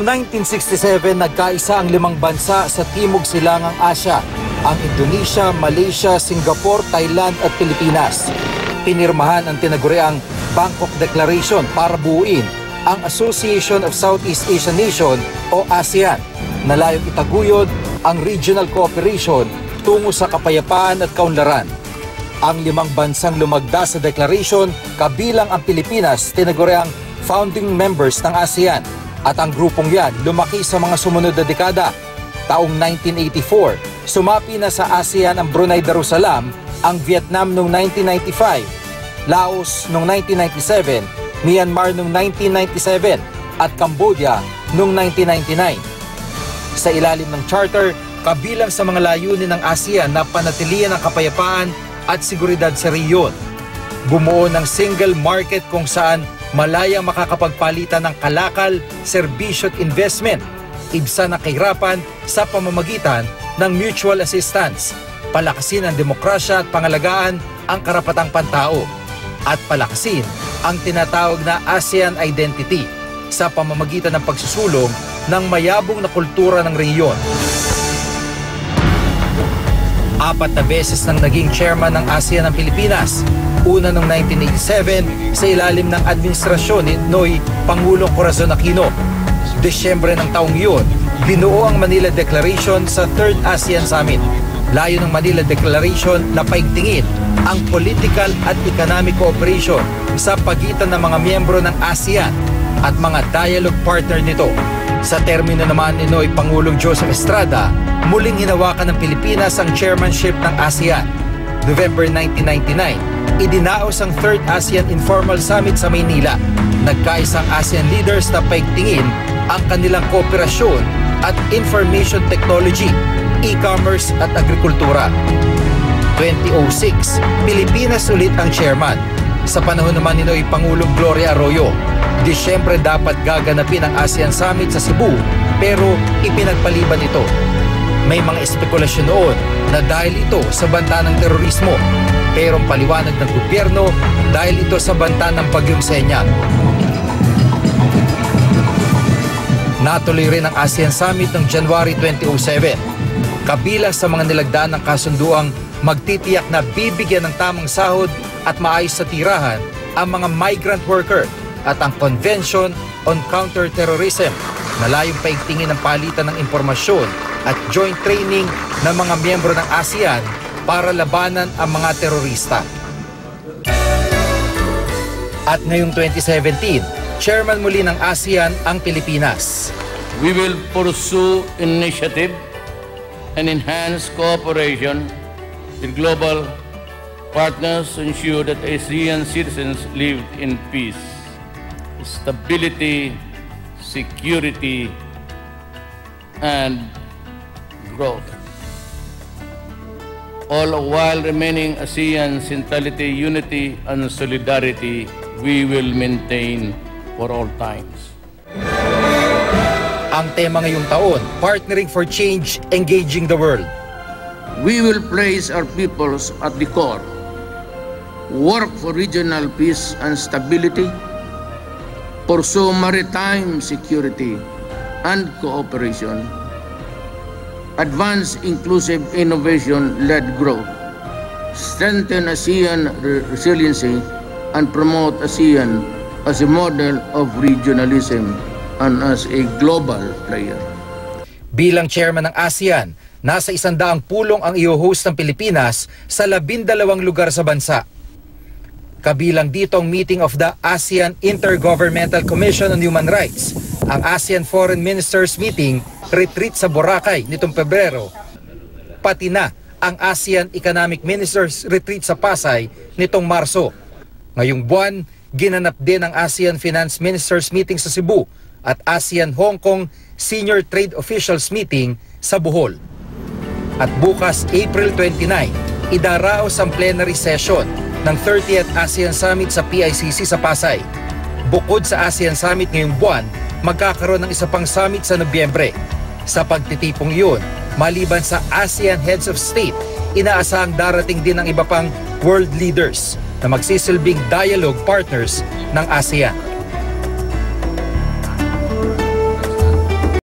Noong 1967, nagkaisa ang 5 bansa sa Timog Silangang Asya, ang Indonesia, Malaysia, Singapore, Thailand at Pilipinas. Pinirmahan ang tinaguriang Bangkok Declaration para buuin ang Association of Southeast Asian Nation o ASEAN na layong itaguyod ang regional cooperation tungo sa kapayapaan at kaunlaran. Ang 5 bansang lumagda sa declaration, kabilang ang Pilipinas, tinaguriang founding members ng ASEAN. At ang grupong yan lumaki sa mga sumunod na dekada. Taong 1984, sumapi na sa ASEAN ang Brunei Darussalam, ang Vietnam noong 1995, Laos noong 1997, Myanmar noong 1997 at Cambodia noong 1999. Sa ilalim ng charter, kabilang sa mga layunin ng ASEAN na panatilian ang kapayapaan at seguridad sa rehiyon. Bumuo ng single market kung saan malayang makakapagpalitan ng kalakal, serbisyo at investment, ibsan ang kahirapan sa pamamagitan ng mutual assistance, palakasin ang demokrasya at pangalagaan ang karapatang pantao, at palakasin ang tinatawag na ASEAN identity sa pamamagitan ng pagsusulong ng mayabong na kultura ng rehiyon. 4 na beses nang naging chairman ng ASEAN ang Pilipinas. Una noong 1987 sa ilalim ng administrasyon ni Noy Pangulong Corazon Aquino. Desyembre ng taong iyon, binuo ang Manila Declaration sa 3rd ASEAN Summit. Layo ng Manila Declaration na paigtingin ang political at economic cooperation sa pagitan ng mga miyembro ng ASEAN at mga dialogue partner nito. Sa termino naman ni Noy Pangulong Joseph Estrada, muling hinawakan ng Pilipinas ang chairmanship ng ASEAN. November 1999, idinaos ang 3rd ASEAN Informal Summit sa Maynila. Nagkaisang ASEAN leaders na paigtingin ang kanilang kooperasyon at information technology, e-commerce at agrikultura. 2006, Pilipinas ulit ang chairman. Sa panahon naman ni Noy Pangulong Gloria Arroyo, Disyembre dapat gaganapin ang ASEAN Summit sa Cebu pero ipinagpaliban ito. May mga espekulasyon noon na dahil ito sa banta ng terorismo, pero ang paliwanag ng gobyerno dahil ito sa banta ng Bagyong Senya. Natuloy rin ang ASEAN Summit noong January 2007. Kabilang sa mga nilagdaan ng kasunduang magtitiyak na bibigyan ng tamang sahod at maayos sa tirahan ang mga migrant worker at ang Convention on Counter-Terrorism na layong paigtingin ang palitan ng impormasyon at joint training ng mga miyembro ng ASEAN para labanan ang mga terorista. At ngayong 2017, chairman muli ng ASEAN ang Pilipinas. We will pursue initiative and enhance cooperation with global partners to ensure that ASEAN citizens live in peace, stability, security, and growth, all while remaining ASEAN centrality, unity, and solidarity we will maintain for all times. Ang tema ngayong taon, Partnering for Change, Engaging the World. We will place our peoples at the core, work for regional peace and stability, pursue maritime security and cooperation, advance inclusive innovation-led growth, strengthen ASEAN resiliency, and promote ASEAN as a model of regionalism and as a global player. Bilang chairman ng ASEAN, nasa 100 pulong ang i-host ng Pilipinas sa 12 lugar sa bansa. Kabilang dito ang meeting of the ASEAN Intergovernmental Commission on Human Rights, ang ASEAN Foreign Ministers Meeting, retreat sa Boracay nitong Pebrero, pati na ang ASEAN Economic Ministers Retreat sa Pasay nitong Marso. Ngayong buwan, ginanap din ang ASEAN Finance Ministers Meeting sa Cebu at ASEAN Hong Kong Senior Trade Officials Meeting sa Bohol. At bukas, April 29, idaraos ang plenary session ng 30th ASEAN Summit sa PICC sa Pasay. Bukod sa ASEAN Summit ngayong buwan, magkakaroon ng isa pang summit sa Nobyembre. Sa pagtitipong iyon, maliban sa ASEAN Heads of State, inaasahang darating din ang iba pang world leaders na magsisilbing dialogue partners ng ASEAN.